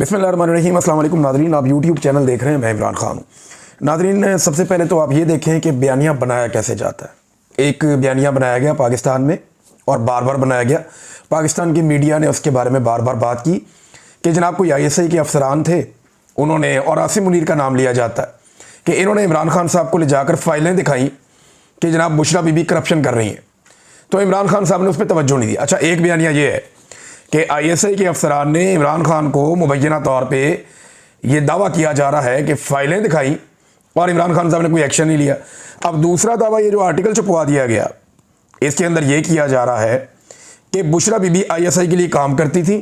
बिस्मिल्लाहिर्रहमानिर्रहीम। अस्सलाम वालेकुम नाज़रीन, आप यूट्यूब चैनल देख रहे हैं, मैं इमरान खान हूँ। नाज़रीन, सबसे पहले तो आप ये देखें कि बयानिया बनाया कैसे जाता है। एक बयानिया बनाया गया पाकिस्तान में और बार बार बनाया गया। पाकिस्तान की मीडिया ने उसके बारे में बार बार बात की कि जनाब कोई ISI के अफसरान थे, उन्होंने, और आसिम मुनीर का नाम लिया जाता है, कि इन्होंने इमरान खान साहब को ले जाकर फाइलें दिखाई कि जनाब बुशरा बीबी करप्शन कर रही हैं। तो इमरान खान साहब ने उस पर तवज्जो नहीं दी। अच्छा, एक बयानिया ये है कि ISI के अफसरान ने इमरान खान को मुबैना तौर पे ये दावा किया जा रहा है कि फ़ाइलें दिखाई और इमरान खान साहब ने कोई एक्शन नहीं लिया। अब दूसरा दावा, ये जो आर्टिकल छपवा दिया गया, इसके अंदर ये किया जा रहा है कि बुशरा बीबी ISI के लिए काम करती थी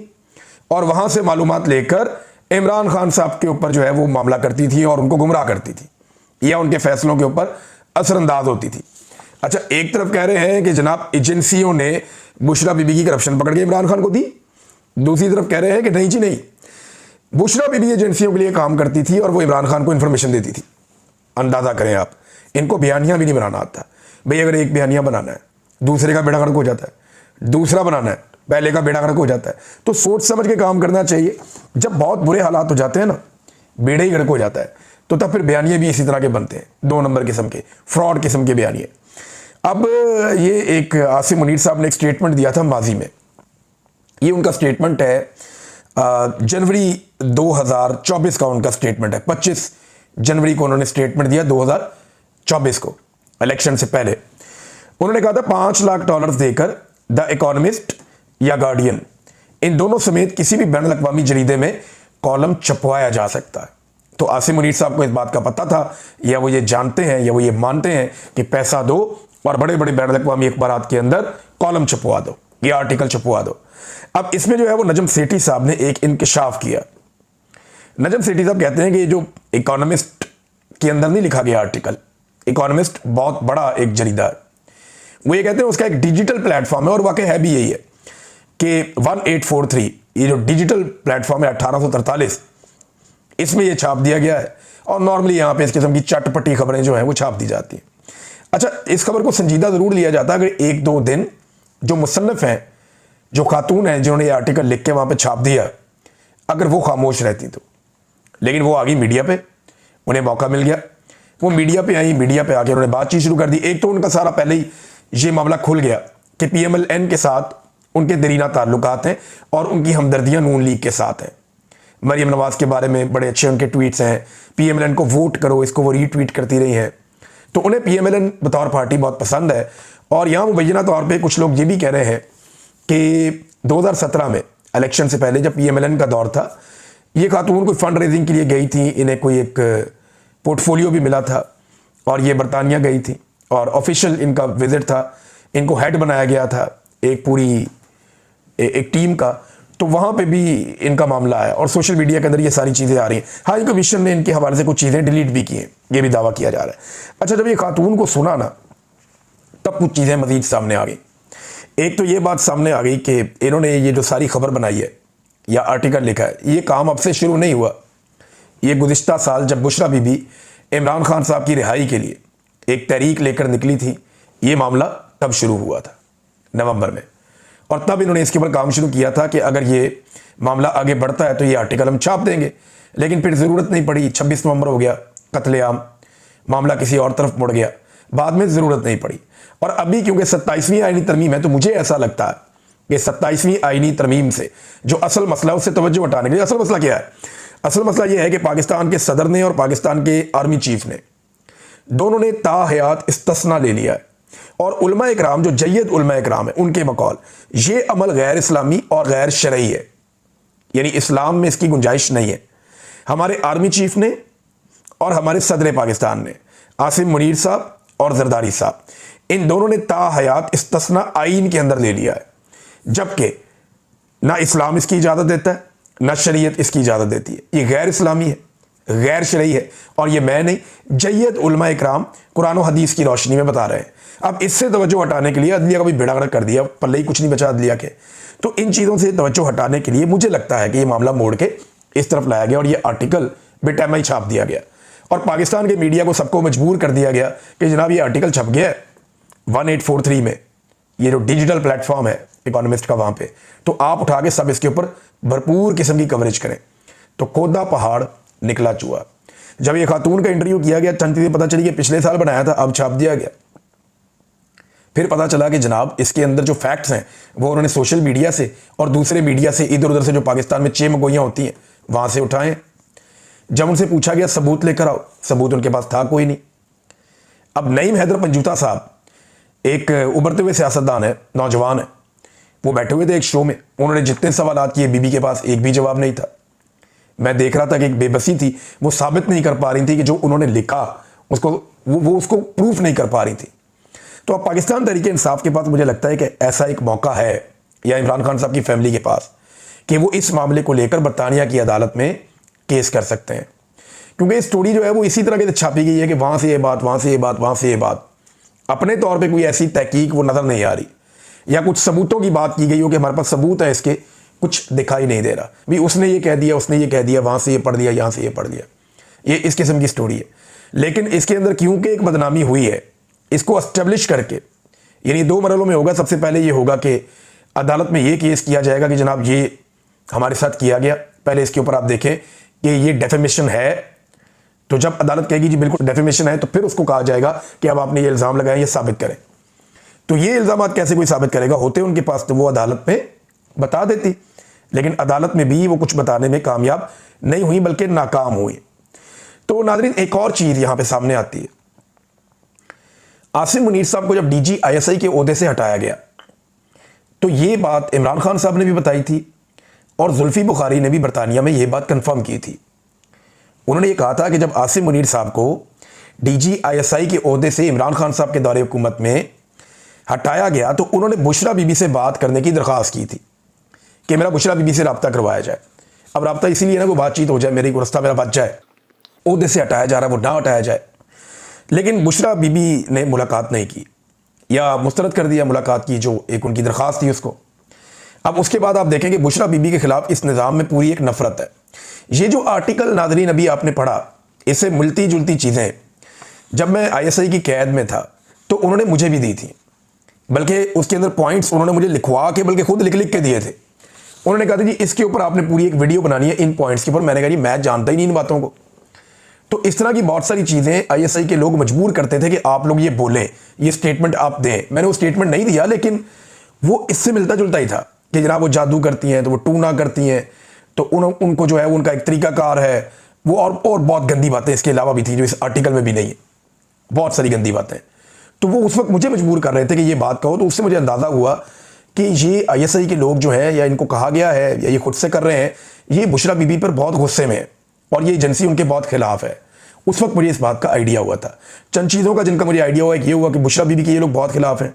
और वहाँ से मालूमात लेकर इमरान खान साहब के ऊपर जो है वो मामला करती थी और उनको गुमराह करती थी या उनके फैसलों के ऊपर असरअंदाज होती थी। अच्छा, एक तरफ कह रहे हैं कि जनाब एजेंसियों ने बुशरा बीबी की करप्शन पकड़ के इमरान खान को दी, दूसरी तरफ कह रहे हैं कि नहीं जी नहीं, बुशरा बीबी एजेंसियों के लिए काम करती थी और वो इमरान खान को इंफॉर्मेशन देती थी। अंदाज़ा करें आप, इनको बयानिया भी नहीं बनाना आता। भाई अगर एक बयानिया बनाना है, दूसरे का बेड़ा गर्क हो जाता है, दूसरा बनाना है, पहले का बेड़ा गर्क हो जाता है। तो सोच समझ के काम करना चाहिए। जब बहुत बुरे हालात हो जाते हैं ना, बेड़ा ही गर्क हो जाता है, तो तब फिर बयानिए भी इसी तरह के बनते हैं, 2 नंबर किस्म के, फ्रॉड किस्म के बयानिए। अब ये एक आसिम मुनीर साहब ने एक स्टेटमेंट दिया था माजी में। ये उनका स्टेटमेंट है, जनवरी 2024 का उनका स्टेटमेंट है। 25 जनवरी को उन्होंने स्टेटमेंट दिया 2024 को, इलेक्शन से पहले। उन्होंने कहा था $5 लाख देकर द इकोनॉमिस्ट या गार्डियन, इन दोनों समेत किसी भी बैनुल अक़वामी जरीदे में कॉलम छपवाया जा सकता है। तो आसिम मुनीर साहब को इस बात का पता था, या वो ये जानते हैं या वो ये मानते हैं कि पैसा दो और बड़े बड़े बैनुल अक़वामी अखबारात के अंदर कॉलम छपवा दो, ये आर्टिकल छपवा दो। अब इसमें जो है वो नजम सेठी साहब ने एक इंकशाफ किया। नजम सेठी साहब कहते हैं कि ये जो इकोनॉमिस्ट के अंदर नहीं लिखा गया आर्टिकल, इकोनॉमिस्ट बहुत बड़ा एक जरीदा है, वो ये कहते हैं उसका एक डिजिटल प्लेटफॉर्म है, और वाकई है भी यही है कि 1843 ये जो डिजिटल प्लेटफॉर्म है 1843, इसमें ये छाप दिया गया है। और नॉर्मली यहाँ पे इस किस्म की चटपटी खबरें जो हैं वो छाप दी जाती हैं। अच्छा, इस खबर को संजीदा ज़रूर लिया जाता है अगर 1-2 दिन जो मुसन्निफ हैं, जो खातून हैं जिन्होंने ये आर्टिकल लिख के वहाँ पे छाप दिया, अगर वो खामोश रहती तो। लेकिन वो आ गई मीडिया पे, उन्हें मौका मिल गया, वो मीडिया पे आई, मीडिया पे आके उन्होंने बातचीत शुरू कर दी। एक तो उनका सारा पहले ही ये मामला खुल गया कि PMLN के साथ उनके दरीना ताल्लुकात हैं और उनकी हमदर्दियाँ नून लीग के साथ हैं। मरीम नवाज़ के बारे में बड़े अच्छे उनके ट्वीट्स हैं, PMLN को वोट करो, इसको वो रीट्वीट करती रही हैं। तो उन्हें PMLN बतौर पार्टी बहुत पसंद है। और यहाँ मुबैना तौर पे कुछ लोग ये भी कह रहे हैं कि 2017 में इलेक्शन से पहले जब PMLN का दौर था, ये खातून कोई फंड रेजिंग के लिए गई थी, इन्हें कोई एक पोर्टफोलियो भी मिला था और ये बरतानिया गई थी और ऑफिशियल इनका विजिट था, इनको हेड बनाया गया था एक पूरी एक टीम का। तो वहाँ पे भी इनका मामला है और सोशल मीडिया के अंदर ये सारी चीज़ें आ रही हैं। हाई कमीशन ने इनके हवाले से कुछ चीज़ें डिलीट भी की हैं, ये भी दावा किया जा रहा है। अच्छा, जब ये खातून को सुना ना, तब कुछ चीज़ें मजीद सामने आ गई। एक तो ये बात सामने आ गई कि इन्होंने ये जो सारी खबर बनाई है या आर्टिकल लिखा है, ये काम अब से शुरू नहीं हुआ। ये गुज़िश्ता साल जब बुशरा बीबी इमरान खान साहब की रिहाई के लिए एक तहरीक लेकर निकली थी, ये मामला तब शुरू हुआ था नवंबर में, और तब इन्होंने इसके ऊपर काम शुरू किया था कि अगर ये मामला आगे बढ़ता है तो ये आर्टिकल हम छाप देंगे। लेकिन फिर ज़रूरत नहीं पड़ी, 26 नवंबर हो गया, कत्लेआम, मामला किसी और तरफ मुड़ गया, बाद में ज़रूरत नहीं पड़ी। और अभी क्योंकि 27वीं आईनी तरमीम है, तो मुझे ऐसा लगता है कि 27वीं आईनी तरमीम से जो असल मसला है उससे तवज्जो हटाने के लिए, असल मसला क्या है? असल मसला यह है कि पाकिस्तान के सदर ने और पाकिस्तान के आर्मी चीफ ने, दोनों ने ताहयात इस्तिस्ना ले लिया है। और उलमा इकराम, जो जय्यद उलमा इकराम है, उनके बकौल ये अमल गैर इस्लामी और गैर शरई है, यानी इस्लाम में इसकी गुंजाइश नहीं है। हमारे आर्मी चीफ ने और हमारे सदर पाकिस्तान ने, आसिम मुनीर साहब और जरदारी साहब, इन दोनों ने ताहयात इस्तिस्ना आइन के अंदर ले लिया है, जबकि ना इस्लाम इसकी इजाज़त देता है, ना शरीयत इसकी इजाज़त देती है। ये गैर इस्लामी है, गैर शरई है, और ये मैं नहीं, जय्यद उलमा इकराम कुरान और हदीस की रोशनी में बता रहे हैं। अब इससे तवज्जो हटाने के लिए अदलिया का भी बेड़ा गर्क कर दिया, पल्ले ही कुछ नहीं बचा अदलिया के। तो इन चीज़ों से तवज्जो हटाने के लिए मुझे लगता है कि ये मामला मोड़ के इस तरफ लाया गया और ये आर्टिकल बेटैमा ही छाप दिया गया और पाकिस्तान के मीडिया को सबको मजबूर कर दिया गया कि जनाब ये आर्टिकल छप गया है 1843 में, ये जो डिजिटल प्लेटफॉर्म है इकोनॉमिस्ट का, वहाँ पे तो आप उठा के सब इसके ऊपर भरपूर किस्म की कवरेज करें तो खोदा पहाड़ निकला चूहा। जब ये खातून का इंटरव्यू किया गया, चंद चीज़ें पता चली कि पिछले साल बनाया था, अब छाप दिया गया। फिर पता चला कि जनाब इसके अंदर जो फैक्ट्स हैं वो उन्होंने सोशल मीडिया से और दूसरे मीडिया से, इधर उधर से, जो पाकिस्तान में चेमगोइयाँ होती हैं वहाँ से उठाए। जब उनसे पूछा गया सबूत लेकर आओ, सबूत उनके पास था कोई नहीं। अब नईम हैदर पंजूता साहब एक उभरते हुए सियासतदान है, नौजवान है, वो बैठे हुए थे एक शो में। उन्होंने जितने सवाल किए बीबी के पास एक भी जवाब नहीं था। मैं देख रहा था कि एक बेबसी थी, वो साबित नहीं कर पा रही थी कि जो उन्होंने लिखा उसको वो उसको प्रूफ नहीं कर पा रही थी। तो अब पाकिस्तान तहरीक इंसाफ के पास मुझे लगता है कि ऐसा एक मौका है, या इमरान खान साहब की फैमिली के पास, कि वो इस मामले को लेकर बरतानिया की अदालत में केस कर सकते हैं। क्योंकि स्टोरी जो है वो इसी तरह के छापी गई है कि वहाँ से ये बात, वहाँ से ये बात, वहाँ से ये बात। अपने तौर पे कोई ऐसी तहकीक वो नज़र नहीं आ रही, या कुछ सबूतों की बात की गई हो कि हमारे पास सबूत है, इसके कुछ दिखाई नहीं दे रहा भी उसने ये कह दिया, उसने ये कह दिया, वहाँ से ये पढ़ दिया, यहाँ से ये पढ़ दिया। ये इस किस्म की स्टोरी है। लेकिन इसके अंदर क्योंकि एक बदनामी हुई है, इसको एस्टेब्लिश करके, यानी 2 मरलों में होगा। सबसे पहले ये होगा कि अदालत में ये केस किया जाएगा कि जनाब ये हमारे साथ किया गया। पहले इसके ऊपर आप देखें कि ये डेफेमेशन है, तो जब अदालत कहेगी जी बिल्कुल डेफेमेशन है, तो फिर उसको कहा जाएगा कि अब आपने ये इल्ज़ाम लगाए, ये साबित करें। तो ये इल्ज़ाम कैसे कोई साबित करेगा, होते उनके पास तो वो अदालत में बता देती। लेकिन अदालत में भी वो कुछ बताने में कामयाब नहीं हुई, बल्कि नाकाम हुई। तो नाज़रीन, एक और चीज़ यहाँ पे सामने आती है। आसिम मुनीर साहब को जब डीजी आईएसआई के ओहदे से हटाया गया, तो ये बात इमरान खान साहब ने भी बताई थी और जुल्फी बुखारी ने भी बरतानिया में ये बात कंफर्म की थी। उन्होंने ये कहा था कि जब आसिम मुनीर साहब को डीजी आईएसआई के ओहदे से इमरान खान साहब के दौरे हुकूमत में हटाया गया, तो उन्होंने बुशरा बीबी से बात करने की दरख्वास्त की थी कि मेरा बुशरा बीबी से रब्ता करवाया जाए। अब रब्ता इसीलिए ना कोई बातचीत हो जाए, मेरी को रास्ता मेरा बच जाए, ओहदे से हटाया जा रहा है वो ना हटाया जाए। लेकिन बुशरा बीबी ने मुलाकात नहीं की, या मुस्तरद कर दिया मुलाकात की जो एक उनकी दरख्वास्त थी उसको। अब उसके बाद आप देखें कि बुशरा बीबी के खिलाफ इस निज़ाम में पूरी एक नफरत है। ये जो आर्टिकल नाज़रीन अभी आपने पढ़ा, इससे मिलती जुलती चीज़ें जब मैं आईएसआई की कैद में था तो उन्होंने मुझे भी दी थी, बल्कि उसके अंदर पॉइंट्स उन्होंने मुझे लिखवा के, बल्कि खुद लिख लिख के दिए थे। उन्होंने कहा था जी इसके ऊपर आपने पूरी एक वीडियो बनानी है इन पॉइंट्स के ऊपर। मैंने कहा जी मैं जानता ही नहीं इन बातों को। तो इस तरह की बहुत सारी चीज़ें आईएसआई के लोग मजबूर करते थे कि आप लोग ये बोलें, ये स्टेटमेंट आप दें। मैंने वो स्टेटमेंट नहीं दिया, लेकिन वो इससे मिलता जुलता ही था कि जनाब वो जादू करती हैं, तो वो टूना करती हैं, तो उनको जो है उनका एक तरीकाकार है वो, और बहुत गंदी बातें इसके अलावा भी थी जो इस आर्टिकल में भी नहीं है, बहुत सारी गंदी बातें। तो वो उस वक्त मुझे मजबूर कर रहे थे कि ये बात कहो। तो उससे मुझे अंदाज़ा हुआ कि ये आईएसआई के लोग जो हैं, या इनको कहा गया है या ये खुद से कर रहे हैं, ये बुशरा बीबी पर बहुत गुस्से में है और ये एजेंसी उनके बहुत खिलाफ है। उस वक्त मुझे इस बात का आइडिया हुआ था। चंद चीज़ों का जिनका मुझे आइडिया हुआ, एक ये हुआ कि बुशरा बीबी के ये लोग बहुत खिलाफ हैं।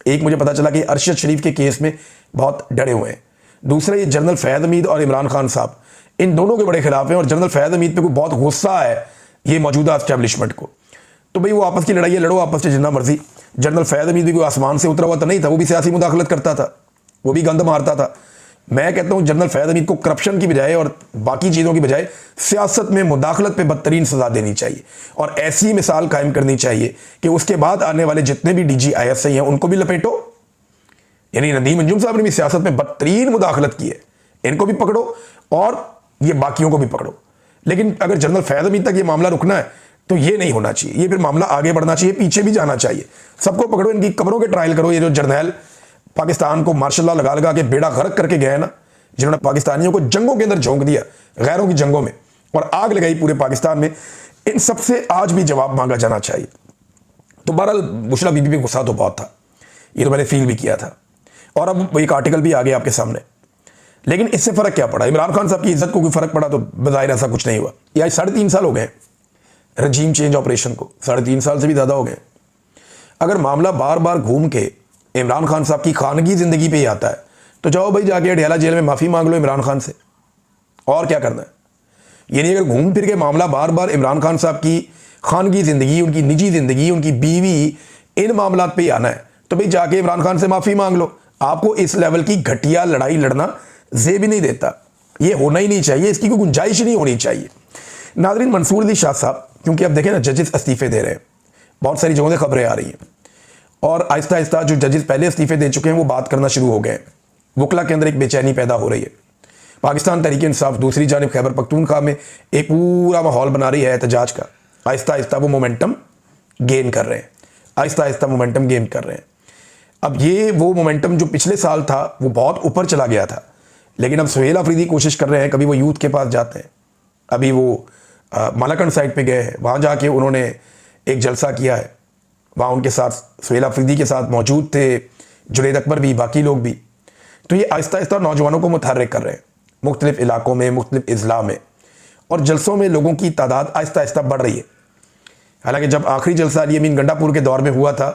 एक मुझे पता चला कि अरशद शरीफ के केस में बहुत डरे हुए हैं। दूसरा, ये जनरल फैज़ हमीद और इमरान खान साहब, इन दोनों के बड़े खिलाफ हैं, और जनरल फैज़ हमीद पे कोई बहुत गुस्सा है ये मौजूदा एस्टेब्लिशमेंट को। तो भाई वो आपस की लड़ाई है, लड़ो आपस में जितना मर्जी। जनरल फैज़ हमीद भी कोई आसमान से उतरा हुआ तो नहीं था, वो भी सियासी मुदाखलत करता था, वो भी गंद मारता था। मैं कहता हूँ जनरल फैज़ हमीद को करप्शन की बजाय और बाकी चीज़ों की बजाय सियासत में मुदाखलत पे बदतरीन सज़ा देनी चाहिए, और ऐसी मिसाल कायम करनी चाहिए कि उसके बाद आने वाले जितने भी डीजी आईएसआई हैं उनको भी लपेटो। यानी नदीम अंजुम साहब ने भी सियासत में बदतरीन मुदाखलत की है, इनको भी पकड़ो और ये बाकियों को भी पकड़ो। लेकिन अगर जनरल फैज़ हमीद तक ये मामला रुकना है तो ये नहीं होना चाहिए, ये फिर मामला आगे बढ़ना चाहिए, पीछे भी जाना चाहिए। सबको पकड़ो, इनकी कब्रों के ट्रायल करो। ये जो जर्नैल पाकिस्तान को मार्शल लॉ लगा लगा के बेड़ा गर्क करके गए ना, जिन्होंने पाकिस्तानियों को जंगों के अंदर झोंक दिया, गैरों की जंगों में, और आग लगाई पूरे पाकिस्तान में, इन सबसे आज भी जवाब मांगा जाना चाहिए। तो बहरहाल बुशरा बीबी पे गुस्सा तो बहुत था, ये तो मैंने फील भी किया था, और अब एक आर्टिकल भी आ गया आपके सामने। लेकिन इससे फ़र्क क्या पड़ा? इमरान खान साहब की इज्जत को कोई फ़र्क पड़ा? तो बज़ाहिर ऐसा कुछ नहीं हुआ। ये आज 3.5 साल हो गए रजीम चेंज ऑपरेशन को, 3.5 साल से भी ज़्यादा हो गए। अगर मामला बार बार घूम के इमरान खान साहब की खानगी ज़िंदगी पे ही आता है, तो जाओ भाई जाके अडयाला जेल में माफ़ी मांग लो इमरान खान से, और क्या करना है। यानी अगर घूम फिर के मामला बार बार इमरान खान साहब की खानगी ज़िंदगी, उनकी निजी ज़िंदगी, उनकी बीवी, इन मामला पे आना है, तो भाई जाके इमरान खान से माफ़ी मांग लो। आपको इस लेवल की घटिया लड़ाई लड़ना ज़ेब ही नहीं देता, ये होना ही नहीं चाहिए, इसकी कोई गुंजाइश ही नहीं होनी चाहिए। नाज़रीन, मंसूर अली शाह साहब, क्योंकि अब देखें ना जजेस इस्तीफ़े दे रहे हैं, बहुत सारी जगहों से खबरें आ रही हैं, और आहिस्ता आहिस्ता जो जजेस पहले इस्तीफ़े दे चुके हैं वो बात करना शुरू हो गए हैं। वकला के अंदर एक बेचैनी पैदा हो रही है। पाकिस्तान तहरीक इंसाफ दूसरी जानिब खैबर पख्तूनख्वा में एक पूरा माहौल बना रही है एहतजाज का। आहिस्ता आहिस्ता वो मोमेंटम गेन कर रहे हैं, आहिस्ता आहिस्ता मोमेंटम गेन कर रहे हैं। अब ये वो मोमेंटम जो पिछले साल था वो बहुत ऊपर चला गया था, लेकिन अब सुहेल अफरीदी कोशिश कर रहे हैं, कभी वो यूथ के पास जाते हैं, अभी वो मलाकंड साइड पे गए हैं, वहाँ जाके उन्होंने एक जलसा किया है, वहाँ उनके साथ सुहेल अफरीदी के साथ मौजूद थे जुनैद अकबर भी, बाकी लोग भी। तो ये आहिस्ता आहिस्ता नौजवानों को मुतहर्रिक कर रहे हैं मुख्तलिफ इलाकों में, मुख्तलिफ अजला में, और जलसों में लोगों की तादाद आहिस्ता आहिस्ता बढ़ रही है। हालांकि जब आखिरी जलसा अली अमीन गंडापुर के दौर में हुआ था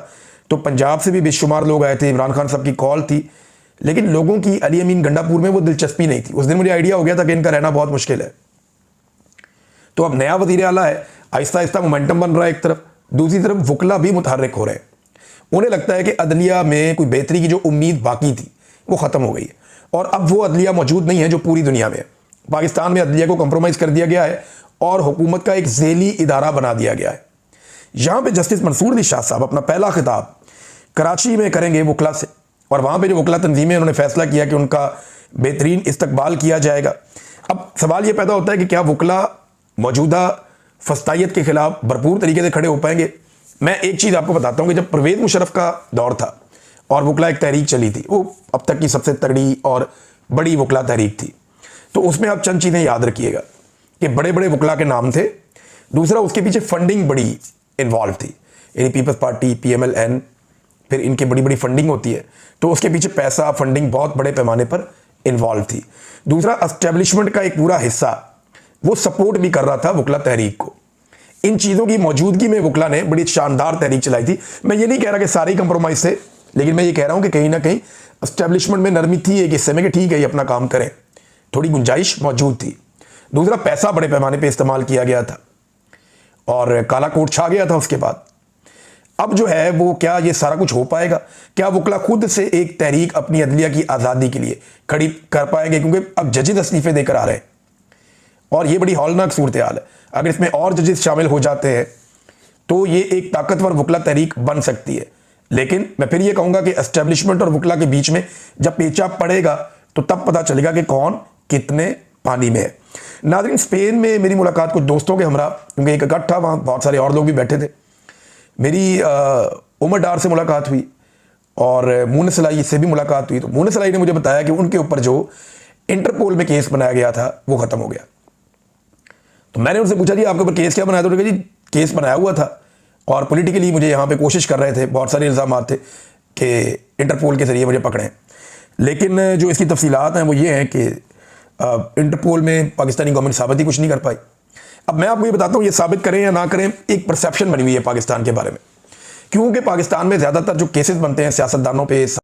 तो पंजाब से भी बेशुमार लोग आए थे, इमरान खान साहब की कॉल थी, लेकिन लोगों की अली अमीन गंडापुर में वो दिलचस्पी नहीं थी। उस दिन मुझे आइडिया हो गया था कि इनका रहना बहुत मुश्किल है। तो अब नया वज़ीर आला है, आहिस्ता आहिस्ता मोमेंटम बन रहा है एक तरफ, दूसरी तरफ वकला भी मुतहर्रिक हो रहे हैं। उन्हें लगता है कि अदलिया में कोई बेहतरी की जो उम्मीद बाकी थी वो ख़त्म हो गई है, और अब वो अदलिया मौजूद नहीं है जो पूरी दुनिया में है। पाकिस्तान में अदलिया को कंप्रोमाइज़ कर दिया गया है और हुकूमत का एक झेली इदारा बना दिया गया है। यहाँ पे जस्टिस मंसूर अली शाह साहब अपना पहला खिताब कराची में करेंगे वकला से, और वहाँ पे जो वकला तंजीमें उन्होंने फैसला किया कि उनका बेहतरीन इस्तकबाल किया जाएगा। अब सवाल ये पैदा होता है कि क्या वकला मौजूदा फस्तायत के खिलाफ भरपूर तरीके से खड़े हो पाएंगे। मैं एक चीज़ आपको बताता हूँ कि जब परवेज़ मुशर्रफ का दौर था और वकला एक तहरीक चली थी, वो अब तक की सबसे तगड़ी और बड़ी वकला तहरीक थी, तो उसमें आप चंद चीज़ें याद रखिएगा कि बड़े बड़े वकला के नाम थे। दूसरा, उसके पीछे फंडिंग बड़ी इन्वॉल्व थी, यानी पीपल्स पार्टी, PMLN, फिर इनकी बड़ी बड़ी फंडिंग होती है, तो उसके पीछे पैसा, फंडिंग बहुत बड़े पैमाने पर इन्वॉल्व थी। दूसरा, एस्टेब्लिशमेंट का एक पूरा हिस्सा वो सपोर्ट भी कर रहा था वकला तहरीक को। इन चीज़ों की मौजूदगी में वकला ने बड़ी शानदार तहरीक चलाई थी। मैं ये नहीं कह रहा कि सारे कंप्रोमाइज़ थे, लेकिन मैं ये कह रहा हूँ कि कहीं ना कहीं एस्टेब्लिशमेंट में नरमी थी एक हिस्से में कि ठीक है ये अपना काम करें, थोड़ी गुंजाइश मौजूद थी। दूसरा, पैसा बड़े पैमाने पे इस्तेमाल किया गया था और काला कोट छा गया था उसके बाद। अब जो है वो क्या ये सारा कुछ हो पाएगा? क्या वकला खुद से एक तहरीक अपनी अदलिया की आज़ादी के लिए खड़ी कर पाएंगे? क्योंकि अब जजेस इस्तीफे देकर आ रहे हैं और ये बड़ी हौलनाक सूरत हाल है। अगर इसमें और जजेस शामिल हो जाते हैं तो ये एक ताकतवर वकला तहरीक बन सकती है। लेकिन मैं फिर ये कहूँगा कि एस्टेब्लिशमेंट और वकला के बीच में जब पेचा पड़ेगा तो तब पता चलेगा कि कौन कितने पानी में है। नाज़रीन, स्पेन में मेरी मुलाकात कुछ दोस्तों के हमरा, क्योंकि एक इकट्ठा वहाँ बहुत सारे और लोग भी बैठे थे, मेरी उमर डार से मुलाकात हुई और मून सलाई से भी मुलाकात हुई। तो मून सलाई ने मुझे बताया कि उनके ऊपर जो इंटरपोल में केस बनाया गया था वो ख़त्म हो गया। तो मैंने उनसे पूछा जी आपके ऊपर केस क्या बनाया था? तो जी केस बनाया हुआ था और पॉलिटिकली मुझे यहाँ पे कोशिश कर रहे थे, बहुत सारे इल्ज़ाम थे कि इंटरपोल के ज़रिए मुझे पकड़ें। लेकिन जो इसकी तफसीलात हैं वो ये हैं कि इंटरपोल में पाकिस्तानी गवर्नमेंट साबित ही कुछ नहीं कर पाई। अब मैं आपको ये बताता हूँ, ये साबित करें या ना करें, एक परसेप्शन बनी हुई है पाकिस्तान के बारे में, क्योंकि पाकिस्तान में ज़्यादातर जो केसेस बनते हैं सियासतदानों पे,